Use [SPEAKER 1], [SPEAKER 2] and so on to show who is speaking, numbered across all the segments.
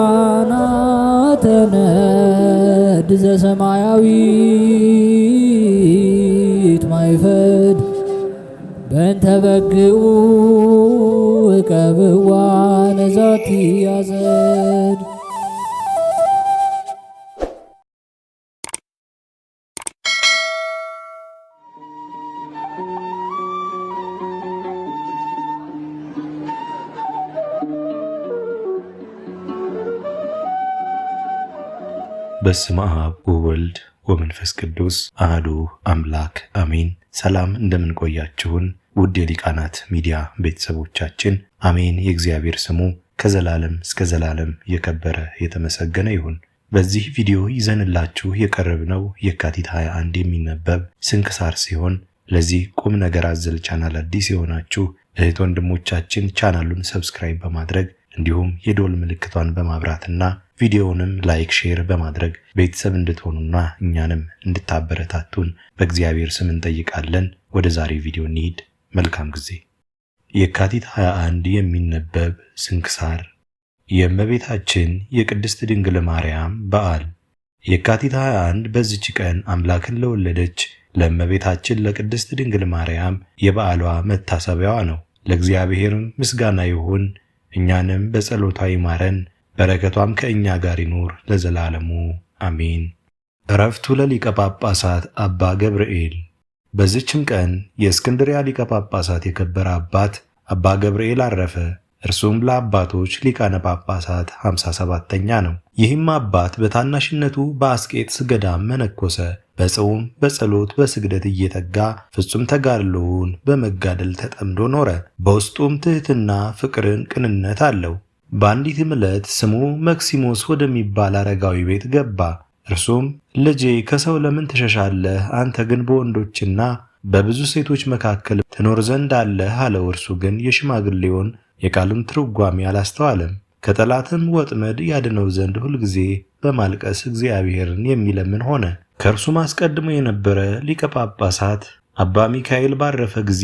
[SPEAKER 1] ሊቃናተ ነድ ዘሰማያዊት ማይፈድ በእንተ በግዑ እቀብዋ ነዛቲ ያዘድ።
[SPEAKER 2] በስመ አብ ወወልድ ወመንፈስ ቅዱስ አሐዱ አምላክ አሜን። ሰላም እንደምን ቆያችሁን? ውድ የሊቃናት ሚዲያ ቤተሰቦቻችን አሜን። የእግዚአብሔር ስሙ ከዘላለም እስከ ዘላለም የከበረ የተመሰገነ ይሁን። በዚህ ቪዲዮ ይዘንላችሁ የቀረብነው የካቲት 21 የሚነበብ ስንክሳር ሲሆን ለዚህ ቁም ነገር አዘል ቻናል አዲስ የሆናችሁ እህት ወንድሞቻችን ቻናሉን ሰብስክራይብ በማድረግ እንዲሁም የዶል ምልክቷን በማብራትና ቪዲዮውንም ላይክ ሼር በማድረግ ቤተሰብ እንድትሆኑና እኛንም እንድታበረታቱን በእግዚአብሔር ስም እንጠይቃለን። ወደ ዛሬ ቪዲዮ እንሂድ። መልካም ጊዜ። የካቲት 21 የሚነበብ ስንክሳር የእመቤታችን የቅድስት ድንግል ማርያም በዓል። የካቲት 21 በዚች ቀን አምላክን ለወለደች ለእመቤታችን ለቅድስት ድንግል ማርያም የበዓሏ መታሰቢያዋ ነው። ለእግዚአብሔርም ምስጋና ይሁን፣ እኛንም በጸሎቷ ይማረን፣ በረከቷም ከእኛ ጋር ይኑር ለዘላለሙ አሜን። ዕረፍቱ ለሊቀ ጳጳሳት አባ ገብርኤል። በዚችም ቀን የእስክንድርያ ሊቀ ጳጳሳት የከበረ አባት አባ ገብርኤል አረፈ። እርሱም ለአባቶች ሊቃነ ጳጳሳት 57ኛ ነው። ይህም አባት በታናሽነቱ በአስቄጥስ ገዳም መነኮሰ። በጾም በጸሎት በስግደት እየተጋ ፍጹም ተጋድሎውን በመጋደል ተጠምዶ ኖረ። በውስጡም ትሕትና፣ ፍቅርን፣ ቅንነት አለው። በአንዲትም ዕለት ስሙ መክሲሞስ ወደሚባል አረጋዊ ቤት ገባ። እርሱም ልጄ ከሰው ለምን ትሸሻለህ? አንተ ግን በወንዶችና በብዙ ሴቶች መካከል ትኖር ዘንድ አለህ አለው። እርሱ ግን የሽማግሌውን የቃሉን ትርጓሜ አላስተዋለም። ከጠላትም ወጥመድ ያድነው ዘንድ ሁልጊዜ በማልቀስ እግዚአብሔርን የሚለምን ሆነ። ከእርሱም አስቀድሞ የነበረ ሊቀ ጳጳሳት አባ ሚካኤል ባረፈ ጊዜ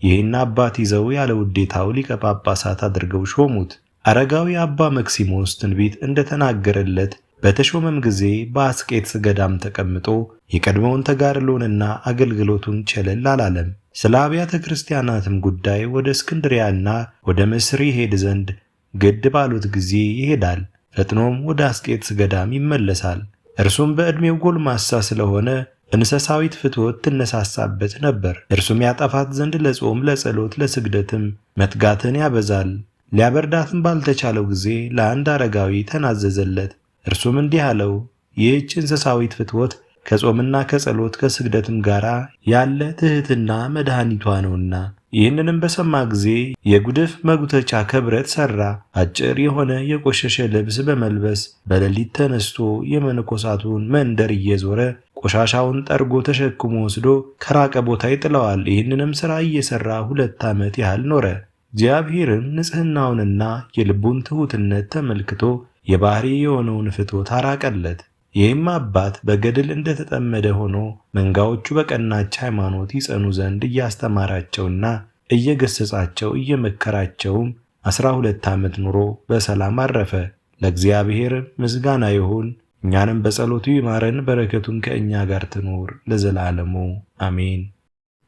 [SPEAKER 2] ይህን አባት ይዘው ያለ ውዴታው ሊቀ ጳጳሳት አድርገው ሾሙት። አረጋዊ አባ መክሲሞስ ትንቢት እንደተናገረለት በተሾመም ጊዜ በአስቄጥስ ገዳም ተቀምጦ የቀድሞውን ተጋድሎንና አገልግሎቱን ቸለል አላለም። ስለ አብያተ ክርስቲያናትም ጉዳይ ወደ እስክንድሪያና ወደ ምስር ይሄድ ዘንድ ግድ ባሉት ጊዜ ይሄዳል። ፈጥኖም ወደ አስቄጥስ ገዳም ይመለሳል። እርሱም በዕድሜው ጎልማሳ ስለሆነ እንስሳዊት ፍትወት ትነሳሳበት ነበር። እርሱም ያጠፋት ዘንድ ለጾም ለጸሎት ለስግደትም መትጋትን ያበዛል። ሊያበርዳትም ባልተቻለው ጊዜ ለአንድ አረጋዊ ተናዘዘለት። እርሱም እንዲህ አለው፣ ይህች እንስሳዊት ፍትወት ከጾምና ከጸሎት ከስግደትም ጋር ያለ ትሕትና መድኃኒቷ ነውና። ይህንንም በሰማ ጊዜ የጉድፍ መጉተቻ ከብረት ሠራ። አጭር የሆነ የቆሸሸ ልብስ በመልበስ በሌሊት ተነስቶ የመነኮሳቱን መንደር እየዞረ ቆሻሻውን ጠርጎ ተሸክሞ ወስዶ ከራቀ ቦታ ይጥለዋል። ይህንንም ሥራ እየሠራ 2 ዓመት ያህል ኖረ። እግዚአብሔርም ንጽሕናውንና የልቡን ትሑትነት ተመልክቶ የባሕሪ የሆነውን ፍትወት አራቀለት። ይህም አባት በገድል እንደተጠመደ ሆኖ መንጋዎቹ በቀናች ሃይማኖት ይጸኑ ዘንድ እያስተማራቸውና እየገሰጻቸው እየመከራቸውም 12 ዓመት ኑሮ በሰላም አረፈ። ለእግዚአብሔር ምስጋና ይሁን፣ እኛንም በጸሎቱ ይማረን፣ በረከቱም ከእኛ ጋር ትኑር ለዘላለሙ አሜን።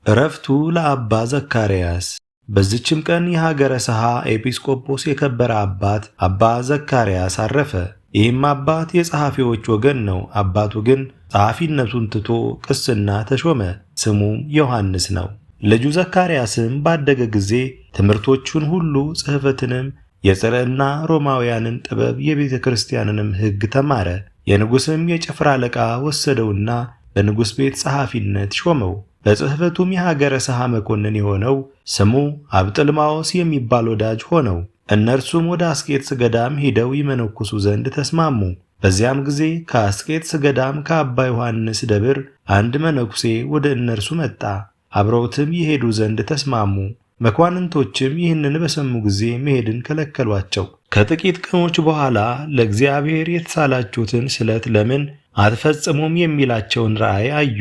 [SPEAKER 2] ዕረፍቱ ለአባ ዘካርያስ። በዚችም ቀን የሀገረ ሰሃ ኤጲስቆጶስ የከበረ አባት አባ ዘካርያስ አረፈ። ይህም አባት የጸሐፊዎች ወገን ነው። አባቱ ግን ጸሐፊነቱን ትቶ ቅስና ተሾመ። ስሙም ዮሐንስ ነው። ልጁ ዘካርያስም ባደገ ጊዜ ትምህርቶቹን ሁሉ ጽሕፈትንም፣ የጽርዕና ሮማውያንን ጥበብ፣ የቤተ ክርስቲያንንም ሕግ ተማረ። የንጉሥም የጭፍራ አለቃ ወሰደውና በንጉሥ ቤት ጸሐፊነት ሾመው። በጽሕፈቱም የሀገረ ሰሃ መኮንን የሆነው ስሙ አብጥልማዎስ የሚባል ወዳጅ ሆነው። እነርሱም ወደ አስቄጥስ ገዳም ሄደው ይመነኩሱ ዘንድ ተስማሙ። በዚያም ጊዜ ከአስቄጥስ ገዳም ከአባ ዮሐንስ ደብር አንድ መነኩሴ ወደ እነርሱ መጣ። አብረውትም ይሄዱ ዘንድ ተስማሙ። መኳንንቶችም ይህንን በሰሙ ጊዜ መሄድን ከለከሏቸው። ከጥቂት ቀኖች በኋላ ለእግዚአብሔር የተሳላችሁትን ስለት ለምን አትፈጽሙም የሚላቸውን ራእይ አዩ።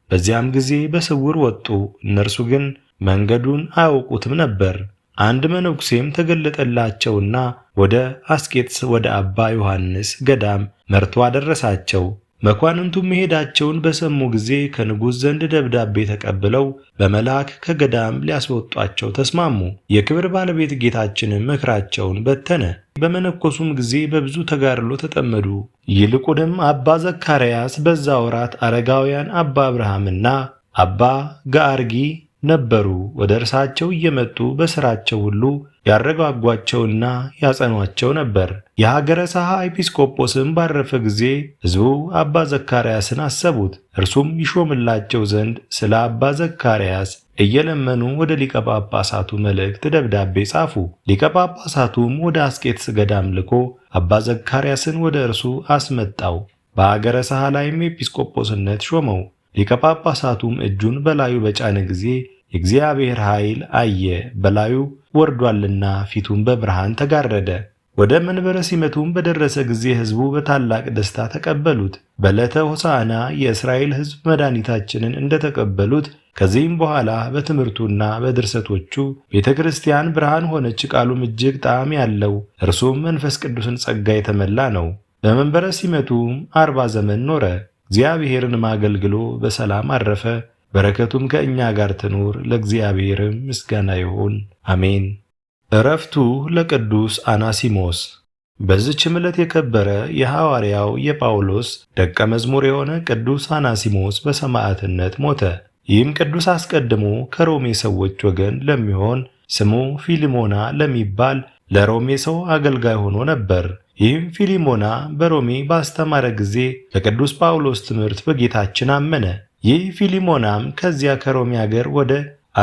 [SPEAKER 2] በዚያም ጊዜ በስውር ወጡ። እነርሱ ግን መንገዱን አያውቁትም ነበር። አንድ መነኩሴም ተገለጠላቸውና ወደ አስቄጥስ ወደ አባ ዮሐንስ ገዳም መርቶ አደረሳቸው። መኳንንቱም መሄዳቸውን በሰሙ ጊዜ ከንጉሥ ዘንድ ደብዳቤ ተቀብለው በመልአክ ከገዳም ሊያስወጧቸው ተስማሙ። የክብር ባለቤት ጌታችንም ምክራቸውን በተነ። በመነኮሱም ጊዜ በብዙ ተጋድሎ ተጠመዱ። ይልቁንም አባ ዘካርያስ በዛ ወራት አረጋውያን አባ አብርሃምና አባ ጋርጊ ነበሩ። ወደ እርሳቸው እየመጡ በሥራቸው ሁሉ ያረጋጓቸውና ያጸኗቸው ነበር። የሀገረ ሰሃ ኤጲስቆጶስም ባረፈ ጊዜ ሕዝቡ አባ ዘካርያስን አሰቡት። እርሱም ይሾምላቸው ዘንድ ስለ አባ ዘካርያስ እየለመኑ ወደ ሊቀ ጳጳሳቱ መልእክት ደብዳቤ ጻፉ። ሊቀ ጳጳሳቱም ወደ አስቄጥስ ገዳም ልኮ አባ ዘካርያስን ወደ እርሱ አስመጣው። በሀገረ ሰሃ ላይም ኤጲስቆጶስነት ሾመው። ሊቀ ጳጳሳቱም እጁን በላዩ በጫነ ጊዜ የእግዚአብሔር ኃይል አየ፣ በላዩ ወርዷልና ፊቱም በብርሃን ተጋረደ። ወደ መንበረ ሲመቱም በደረሰ ጊዜ ሕዝቡ በታላቅ ደስታ ተቀበሉት። በዕለተ ሆሳዕና የእስራኤል ሕዝብ መድኃኒታችንን እንደተቀበሉት ከዚህም በኋላ በትምህርቱና በድርሰቶቹ ቤተ ክርስቲያን ብርሃን ሆነች። ቃሉም እጅግ ጣዕም ያለው እርሱም መንፈስ ቅዱስን ጸጋ የተመላ ነው። በመንበረ ሲመቱም 40 ዘመን ኖረ። እግዚአብሔርንም አገልግሎ በሰላም አረፈ። በረከቱም ከእኛ ጋር ትኑር፣ ለእግዚአብሔርም ምስጋና ይሁን፣ አሜን። ዕረፍቱ ለቅዱስ አናሲሞስ። በዚችም ዕለት የከበረ የሐዋርያው የጳውሎስ ደቀ መዝሙር የሆነ ቅዱስ አናሲሞስ በሰማዕትነት ሞተ። ይህም ቅዱስ አስቀድሞ ከሮሜ ሰዎች ወገን ለሚሆን ስሙ ፊሊሞና ለሚባል ለሮሜ ሰው አገልጋይ ሆኖ ነበር። ይህም ፊሊሞና በሮሜ ባስተማረ ጊዜ ለቅዱስ ጳውሎስ ትምህርት በጌታችን አመነ። ይህ ፊሊሞናም ከዚያ ከሮሜ አገር ወደ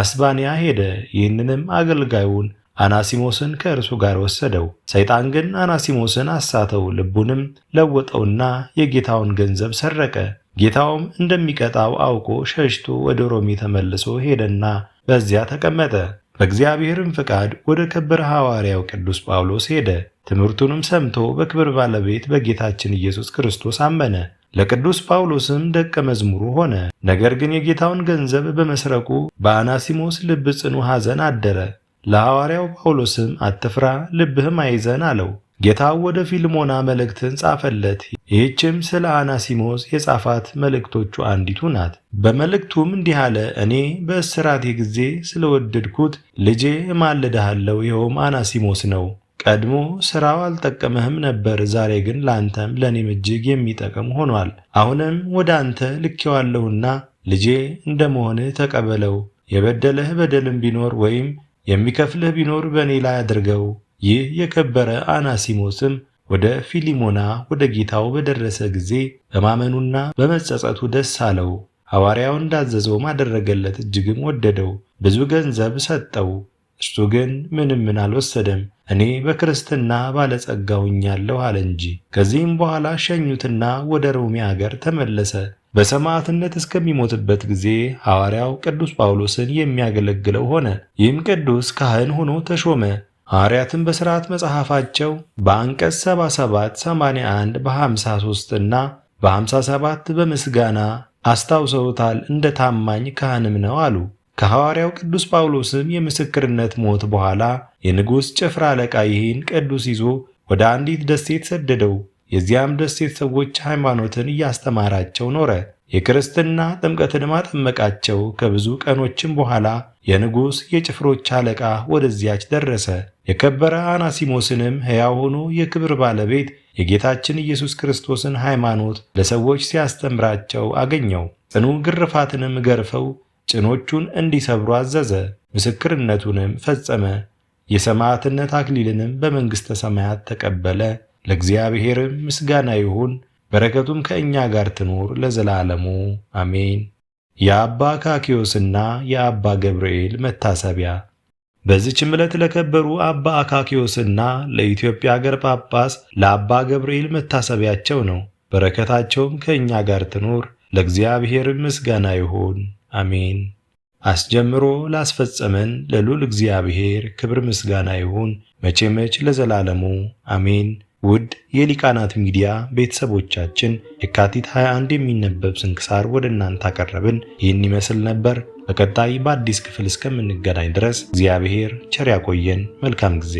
[SPEAKER 2] አስባንያ ሄደ። ይህንንም አገልጋዩን አናሲሞስን ከእርሱ ጋር ወሰደው። ሰይጣን ግን አናሲሞስን አሳተው፣ ልቡንም ለወጠውና የጌታውን ገንዘብ ሰረቀ። ጌታውም እንደሚቀጣው አውቆ ሸሽቶ ወደ ሮሜ ተመልሶ ሄደና በዚያ ተቀመጠ። በእግዚአብሔርም ፍቃድ ወደ ከበረ ሐዋርያው ቅዱስ ጳውሎስ ሄደ። ትምህርቱንም ሰምቶ በክብር ባለቤት በጌታችን ኢየሱስ ክርስቶስ አመነ። ለቅዱስ ጳውሎስም ደቀ መዝሙሩ ሆነ። ነገር ግን የጌታውን ገንዘብ በመስረቁ በአናሲሞስ ልብ ጽኑ ሐዘን አደረ። ለሐዋርያው ጳውሎስም አትፍራ፣ ልብህም አይዘን አለው። ጌታው ወደ ፊልሞና መልእክትን ጻፈለት። ይህችም ስለ አናሲሞስ የጻፋት መልእክቶቹ አንዲቱ ናት። በመልእክቱም እንዲህ አለ። እኔ በእስራቴ ጊዜ ስለወደድኩት ልጄ እማልድሃለሁ፣ ይኸውም አናሲሞስ ነው። ቀድሞ ሥራው አልጠቀመህም ነበር፣ ዛሬ ግን ለአንተም ለእኔም እጅግ የሚጠቅም ሆኗል። አሁንም ወደ አንተ ልኬዋለሁና ልጄ እንደመሆንህ ተቀበለው። የበደለህ በደልም ቢኖር ወይም የሚከፍልህ ቢኖር በእኔ ላይ አድርገው። ይህ የከበረ አናሲሞስም ወደ ፊሊሞና ወደ ጌታው በደረሰ ጊዜ በማመኑና በመጸጸቱ ደስ አለው። ሐዋርያው እንዳዘዘውም አደረገለት፣ እጅግም ወደደው። ብዙ ገንዘብ ሰጠው። እርሱ ግን ምንም አልወሰደም። እኔ በክርስትና ባለጸጋ ሆኛለሁ አለ እንጂ። ከዚህም በኋላ ሸኙትና ወደ ሮሜ አገር ተመለሰ። በሰማዕትነት እስከሚሞትበት ጊዜ ሐዋርያው ቅዱስ ጳውሎስን የሚያገለግለው ሆነ። ይህም ቅዱስ ካህን ሆኖ ተሾመ። ሐዋርያትም በሥርዓት መጽሐፋቸው በአንቀጽ 77፣ 81፣ በ53 እና በ57 በምስጋና አስታውሰውታል። እንደ ታማኝ ካህንም ነው አሉ። ከሐዋርያው ቅዱስ ጳውሎስም የምስክርነት ሞት በኋላ የንጉሥ ጭፍራ አለቃ ይህን ቅዱስ ይዞ ወደ አንዲት ደሴት ሰደደው። የዚያም ደሴት ሰዎች ሃይማኖትን እያስተማራቸው ኖረ። የክርስትና ጥምቀትንም አጠመቃቸው። ከብዙ ቀኖችም በኋላ የንጉሥ የጭፍሮች አለቃ ወደዚያች ደረሰ። የከበረ አናሲሞስንም ሕያው ሆኖ የክብር ባለቤት የጌታችን ኢየሱስ ክርስቶስን ሃይማኖት ለሰዎች ሲያስተምራቸው አገኘው። ጽኑ ግርፋትንም ገርፈው ጭኖቹን እንዲሰብሩ አዘዘ። ምስክርነቱንም ፈጸመ። የሰማዕትነት አክሊልንም በመንግሥተ ሰማያት ተቀበለ። ለእግዚአብሔርም ምስጋና ይሁን፣ በረከቱም ከእኛ ጋር ትኑር ለዘላለሙ አሜን። የአባ አካክዮስና የአባ ገብርኤል መታሰቢያ። በዚህችም ዕለት ለከበሩ አባ አካክዮስና ለኢትዮጵያ አገር ጳጳስ ለአባ ገብርኤል መታሰቢያቸው ነው። በረከታቸውም ከእኛ ጋር ትኑር፣ ለእግዚአብሔርም ምስጋና ይሁን አሜን። አስጀምሮ ላስፈጸመን ለልዑል እግዚአብሔር ክብር ምስጋና ይሁን መቼ መች ለዘላለሙ አሜን። ውድ የሊቃናት ሚዲያ ቤተሰቦቻችን የካቲት 21 የሚነበብ ስንክሳር ወደ እናንተ አቀረብን። ይህን ይመስል ነበር። በቀጣይ በአዲስ ክፍል እስከምንገናኝ ድረስ እግዚአብሔር ቸር ያቆየን። መልካም ጊዜ